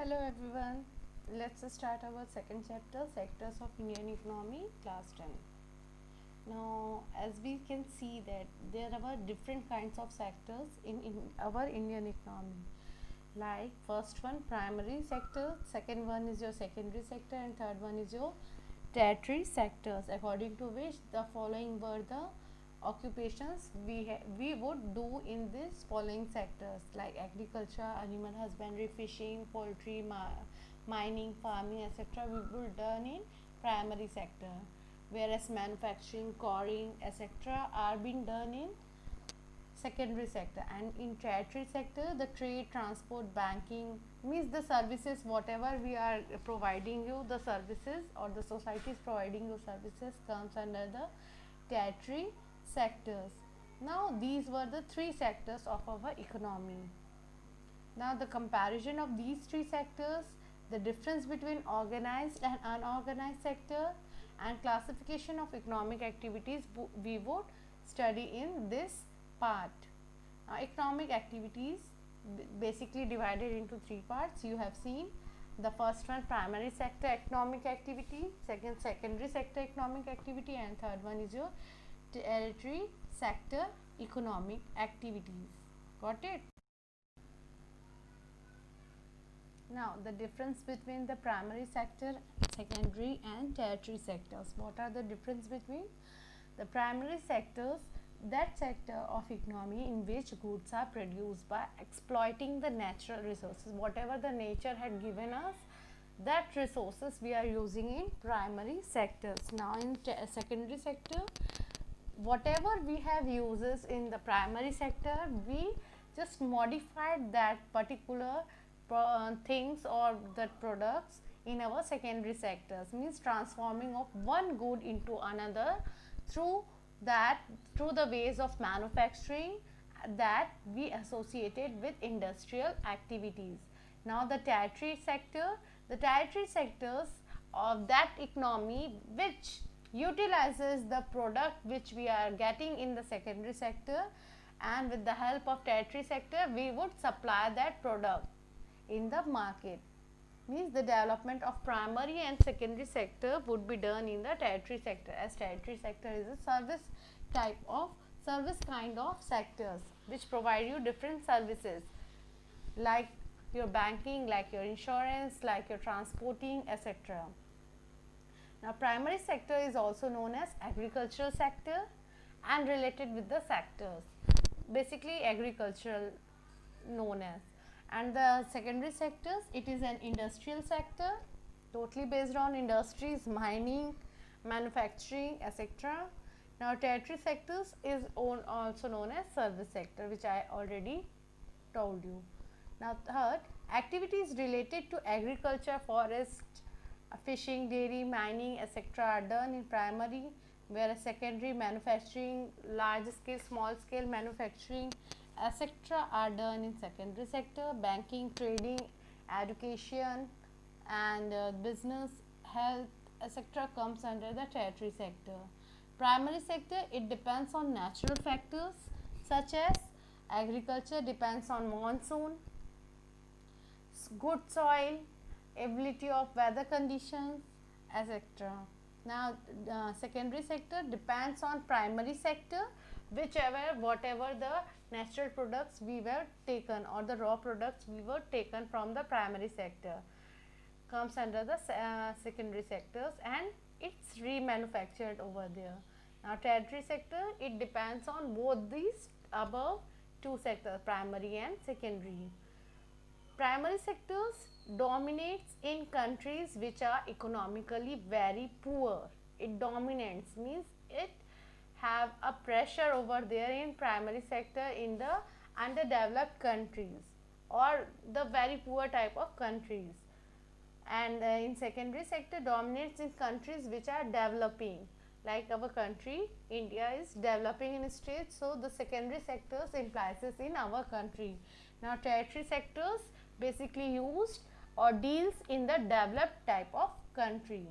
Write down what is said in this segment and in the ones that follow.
Hello everyone, let's start our second chapter, Sectors of Indian Economy, class 10. Now, as we can see that there are different kinds of sectors in our Indian economy. Like first one, primary sector, second one is your secondary sector, and third one is your tertiary sectors, according to which the following were the occupations we would do in these following sectors like agriculture, animal husbandry, fishing, poultry, mining, farming, etc. we will done in primary sector, whereas manufacturing, quarrying, etc. are being done in secondary sector. And in tertiary sector, the trade, transport, banking, means the services whatever we are providing you, the services or the society is providing you services, comes under the tertiary sectors. Now these were the three sectors of our economy. Now the comparison of these three sectors, the difference between organized and unorganized sector, and classification of economic activities we would study in this part. Economic activities basically divided into three parts. You have seen the first one, primary sector economic activity, second secondary sector economic activity, and third one is your tertiary sector economic activities. Got it? Now the difference between the primary sector, secondary and tertiary sectors. What are the difference between the primary sectors? That sector of economy in which goods are produced by exploiting the natural resources, whatever the nature had given us, that resources we are using in primary sectors. Now in secondary sector, whatever we have uses in the primary sector, we just modified that particular things or the products in our secondary sectors, means transforming of one good into another through the ways of manufacturing that we associated with industrial activities. Now the tertiary sectors of that economy which utilizes the product which we are getting in the secondary sector, and with the help of tertiary sector we would supply that product in the market. Means the development of primary and secondary sector would be done in the tertiary sector, as tertiary sector is a service kind of sectors which provide you different services like your banking, like your insurance, like your transporting, etc. Now primary sector is also known as agricultural sector and related with the sectors, basically agricultural known as. And the secondary sectors, it is an industrial sector totally based on industries, mining, manufacturing, etc. Now tertiary sectors is also known as service sector, which I already told you. Now third, activities related to agriculture, forest, fishing, dairy, mining, etc. are done in primary, whereas secondary, manufacturing, large scale, small scale manufacturing, etc. are done in secondary sector. Banking, trading, education and business, health, etc. comes under the tertiary sector. Primary sector, it depends on natural factors such as agriculture depends on monsoon, good soil, ability of weather conditions, etc. Now secondary sector depends on primary sector, whatever the natural products we were taken or the raw products we were taken from the primary sector comes under the secondary sectors, and it's remanufactured over there. Now tertiary sector, it depends on both these above two sectors, primary and secondary. Primary sectors dominates in countries which are economically very poor. It dominates means it have a pressure over there in primary sector in the underdeveloped countries or the very poor type of countries. And in secondary sector dominates in countries which are developing, like our country India is developing in stage, so the secondary sectors implies in our country. Now tertiary sectors basically used or deals in the developed type of country.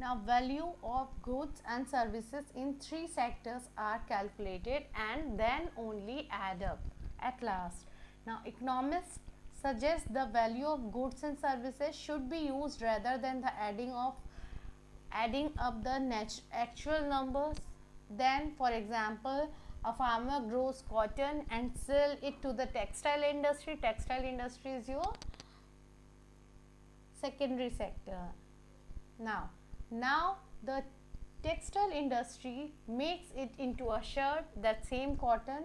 Now value of goods and services in three sectors are calculated and then only add up at last. Now economists suggests the value of goods and services should be used rather than the adding up the actual numbers. Then, for example, a farmer grows cotton and sell it to the textile industry. Textile industry is your secondary sector. Now the textile industry makes it into a shirt, that same cotton,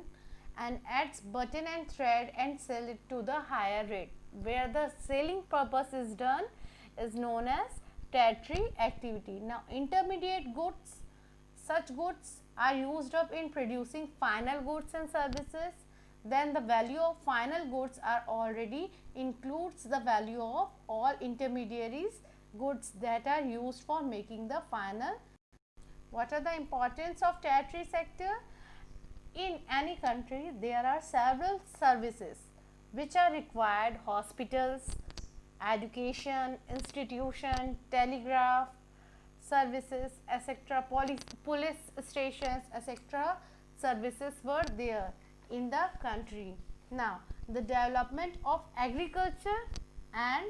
and adds button and thread and sell it to the higher rate. Where the selling purpose is done is known as tertiary activity. Now intermediate goods, such goods are used up in producing final goods and services. Then the value of final goods are already includes the value of all intermediaries goods that are used for making the final. What are the importance of tertiary sector? In any country there are several services which are required: hospitals, education, institution, telegraph services, etc., police stations, etc. services were there in the country. Now the development of agriculture and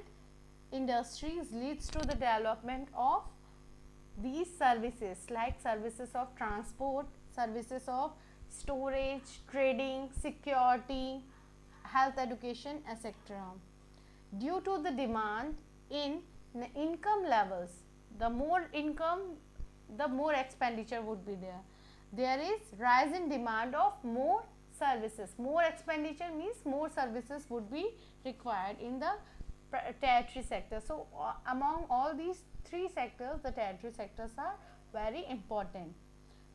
industries leads to the development of these services, like services of transport, services of storage, trading, security, health, education, etc. Due to the demand in the income levels, the more income, the more expenditure would be there. There is rise in demand of more services. More expenditure means more services would be required in the tertiary sector. So among all these three sectors, the tertiary sectors are very important.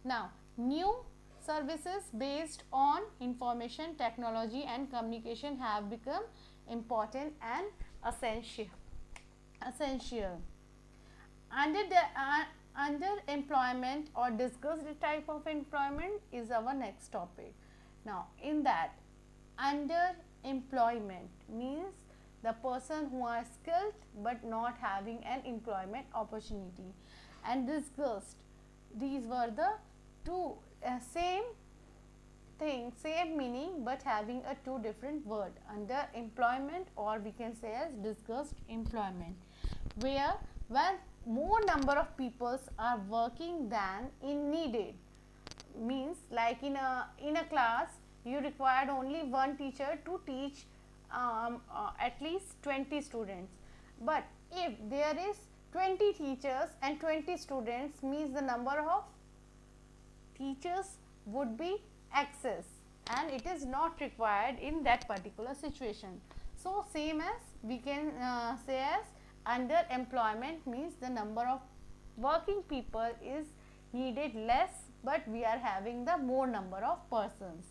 Now new services based on information technology and communication have become important and essential. Underemployment or discussed type of employment is our next topic. Now in that, underemployment means the person who are skilled but not having an employment opportunity, and disgust, these were the two same thing, same meaning, but having a two different word: underemployment, or we can say as disgust employment, where when more number of peoples are working than in needed. Means like in a class you required only one teacher to teach at least 20 students, but if there is 20 teachers and 20 students, means the number of teachers would be excess and it is not required in that particular situation. So same as we can say as underemployment means the number of working people is needed less, but we are having the more number of persons.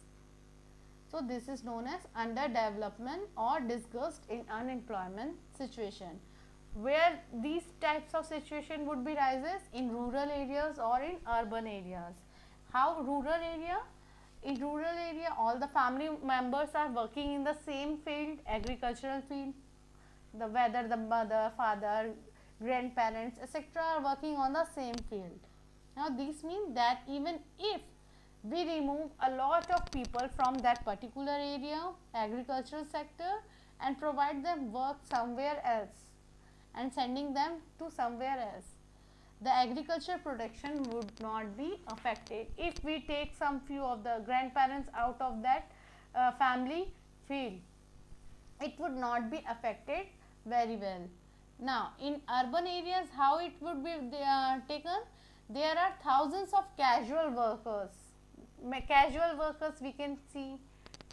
So this is known as underdevelopment or disgust in unemployment situation. Where these types of situation would be rises in rural areas or in urban areas. How rural area? In rural area all the family members are working in the same field, agricultural field, the whether the mother, father, grandparents, etc. are working on the same field. Now this means that even if we remove a lot of people from that particular area, agricultural sector, and provide them work somewhere else and sending them to somewhere else, the agriculture production would not be affected. If we take some few of the grandparents out of that family field, it would not be affected very well. Now in urban areas how it would be taken? There are thousands of casual workers. Casual workers we can see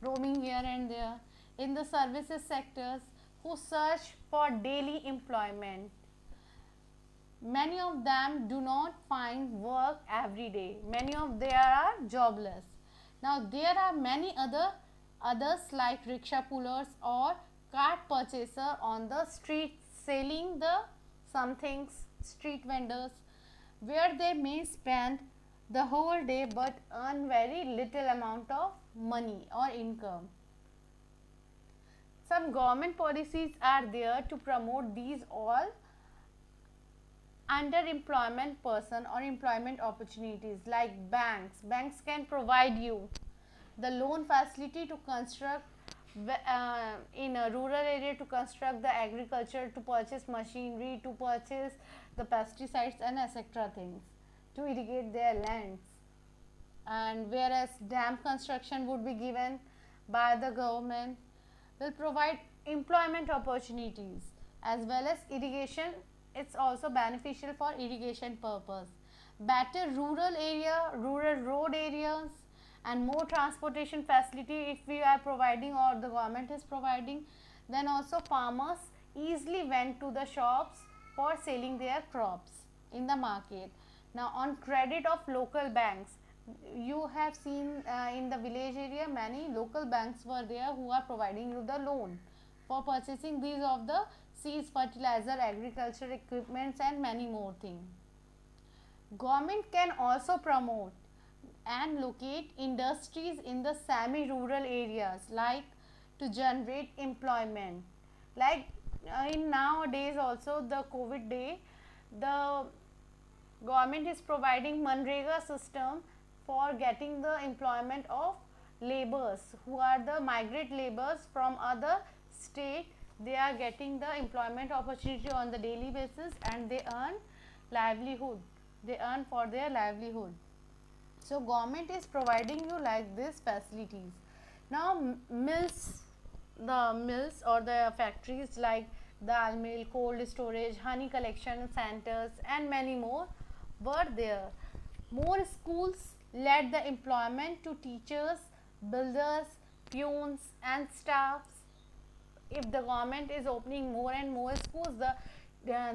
roaming here and there in the services sectors who search for daily employment. Many of them do not find work every day. Many of them are jobless. Now there are many others like rickshaw pullers or cart purchaser on the street selling the some things, street vendors, where they may spend the whole day but earn very little amount of money or income. Some government policies are there to promote these all underemployment person or employment opportunities, like banks. Banks can provide you the loan facility to construct in a rural area to construct the agriculture, to purchase machinery, to purchase the pesticides and etc. things, to irrigate their lands. And whereas dam construction would be given by the government, will provide employment opportunities, as well as irrigation. It's also beneficial for irrigation purpose. Better rural area, rural road areas, and more transportation facility if we are providing or the government is providing, then also farmers easily went to the shops for selling their crops in the market. Now on credit of local banks, you have seen in the village area many local banks were there who are providing you the loan for purchasing these of the seeds, fertilizer, agriculture equipments and many more things. Government can also promote and locate industries in the semi rural areas, like to generate employment. Like in nowadays also the COVID day, the government is providing Manrega system for getting the employment of laborers who are the migrant laborers from other state. They are getting the employment opportunity on the daily basis and they earn livelihood, they earn for their livelihood. So government is providing you like these facilities. Now mills, the mills or the factories like dal mill, cold storage, honey collection centers and many more were there. More schools led the employment to teachers, builders, peons and staffs. If the government is opening more and more schools,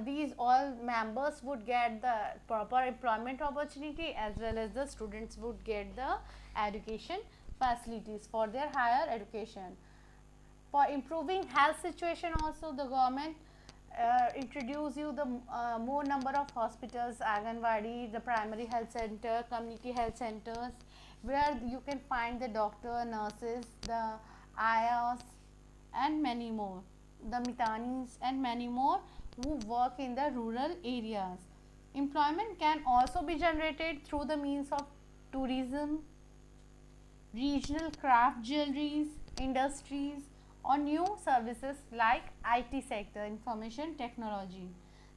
these all members would get the proper employment opportunity, as well as the students would get the education facilities for their higher education. For improving health situation also, the government introduce you the more number of hospitals, Anganwadi, the primary health center, community health centers, where you can find the doctor, nurses, the ayas and many more, the mitanis and many more who work in the rural areas. Employment can also be generated through the means of tourism, regional craft jewelries, industries, or new services like IT sector, information technology.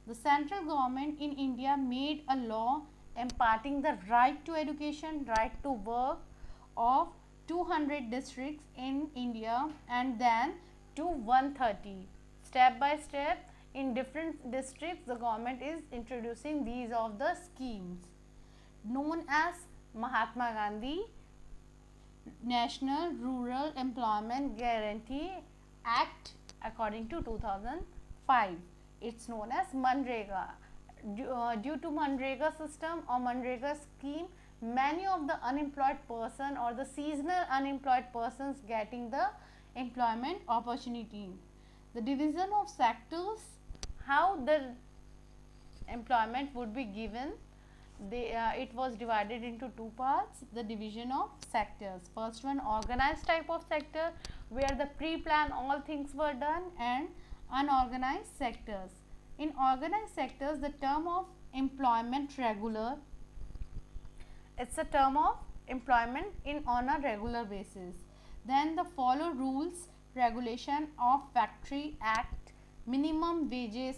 The central government in India made a law imparting the right to education, right to work of 200 districts in India and then to 130. Step by step, in different districts, the government is introducing these of the schemes known as Mahatma Gandhi National Rural Employment Guarantee Act according to 2005. It's known as Manrega. Due to Manrega system or Manrega scheme, many of the unemployed person or the seasonal unemployed persons getting the employment opportunity. The division of sectors, how the employment would be given, it was divided into two parts, the division of sectors. First one, organized type of sector, where the pre-plan all things were done, and unorganized sectors. In organized sectors, the term of employment regular, it's a term of employment in on a regular basis. Then the follow rules, regulation of Factory Act, Minimum Wages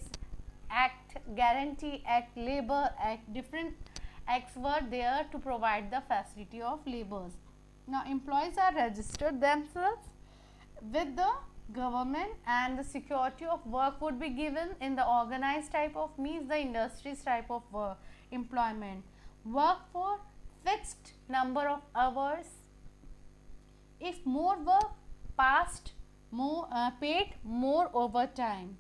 Act, Guarantee Act, Labor Act, different acts were there to provide the facility of laborers. Now employees are registered themselves with the government and the security of work would be given in the organized type of, means the industries type of work, employment. Work for fixed number of hours. If more work passed, more paid more overtime.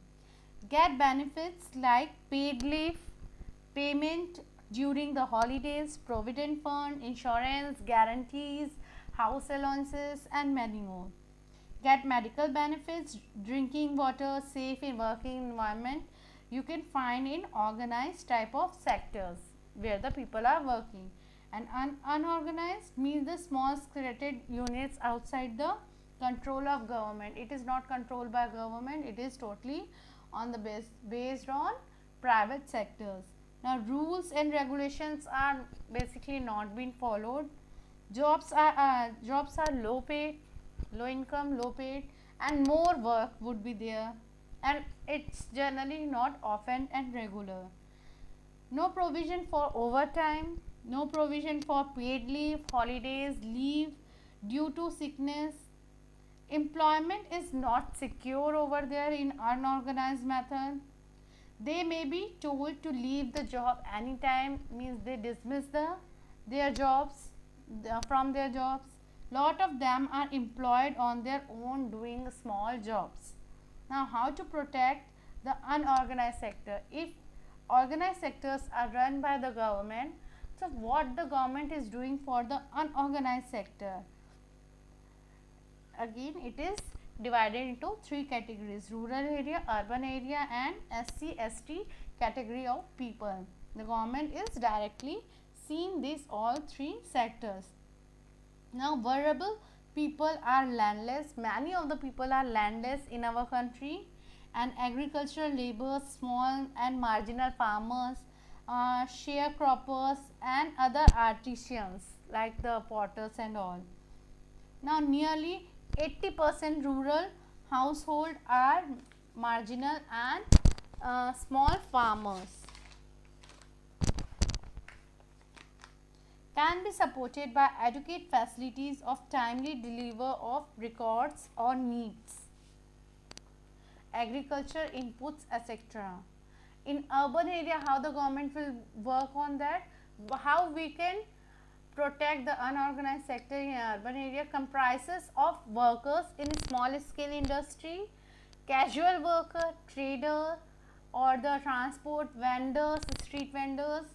Get benefits like paid leave, payment during the holidays, provident fund, insurance, guarantees, house allowances and many more. Get medical benefits, drinking water, safe in working environment. You can find in organized type of sectors where the people are working. And unorganized means the small secreted units outside the control of government. It is not controlled by government, it is totally on the based on private sectors. Now rules and regulations are basically not being followed. Jobs are low paid, low income, low paid, and more work would be there, and it's generally not often and regular. No provision for overtime, no provision for paid leave, holidays, leave due to sickness. Employment is not secure over there in unorganized method. They may be told to leave the job anytime, means they dismiss their jobs from their jobs. Lot of them are employed on their own doing small jobs. Now, how to protect the unorganized sector? If organized sectors are run by the government, so what the government is doing for the unorganized sector? Again, it is divided into three categories: rural area, urban area, and SC/ST category of people. The government is directly seeing these all three sectors. Now, vulnerable people are landless. Many of the people are landless in our country, and agricultural laborers, small and marginal farmers, sharecroppers, and other artisans like the potters and all. Now, nearly 80% rural household are marginal and small farmers. Can be supported by adequate facilities of timely deliver of records or needs, agriculture inputs, etc. In urban area, how the government will work on that? How we can protect the unorganized sector in urban area? Comprises of workers in small scale industry, casual worker, trader, or the transport vendors, street vendors,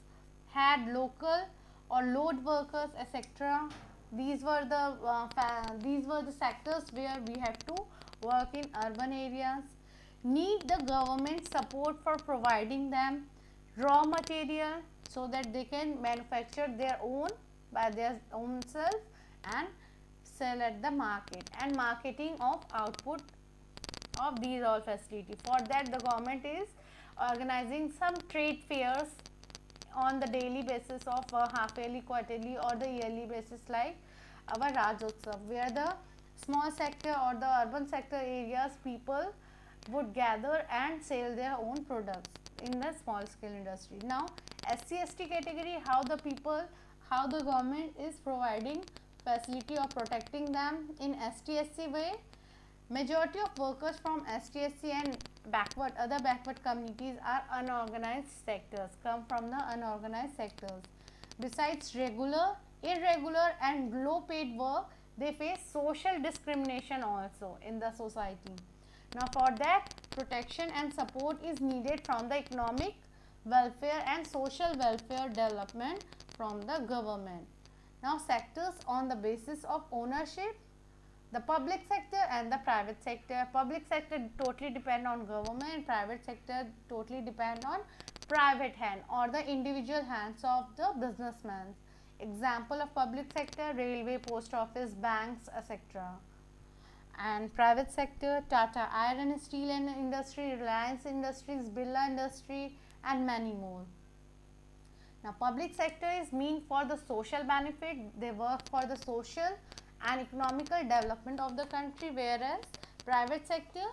had local or load workers, etc. These were the sectors where we have to work in urban areas. Need the government support for providing them raw material so that they can manufacture their own by their own self and sell at the market, and marketing of output of these all facility. For that, the government is organizing some trade fairs on the daily basis of half yearly, quarterly, or the yearly basis, like our Rajotsav, where the small sector or the urban sector areas people would gather and sell their own products in the small scale industry. Now, SC/ST category, how the people, how the government is providing facility of protecting them in ST/SC way. Majority of workers from ST/SC and other backward communities are unorganized sectors, come from the unorganized sectors. Besides regular, irregular, and low paid work, they face social discrimination also in the society. Now, for that, protection and support is needed from the economic welfare and social welfare development from the government. Now, sectors on the basis of ownership: the public sector and the private sector. Public sector totally depend on government, private sector totally depend on private hand or the individual hands of the businessmen. Example of public sector: railway, post office, banks, etc. And private sector: Tata Iron, Steel and Industry, Reliance Industries, Birla Industry, and many more. Now, public sector is meant for the social benefit. They work for the social and economical development of the country, whereas private sector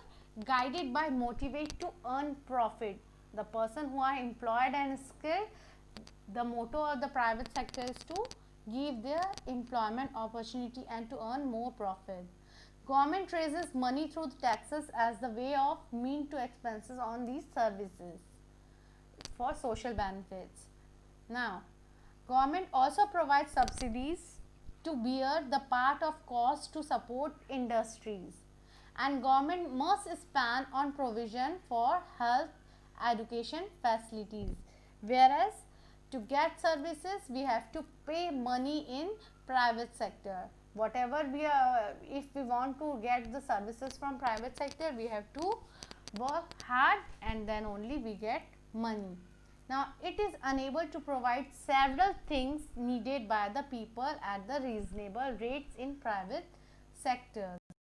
guided by motivate to earn profit. The person who are employed and skilled, the motto of the private sector is to give their employment opportunity and to earn more profit. Government raises money through the taxes as the way of mean to expenses on these services for social benefits. Now, government also provides subsidies to bear the part of cost to support industries, and government must spend on provision for health, education facilities, whereas to get services we have to pay money in private sector. Whatever we are, if we want to get the services from private sector, we have to work hard and then only we get money. Now, it is unable to provide several things needed by the people at the reasonable rates in private sector.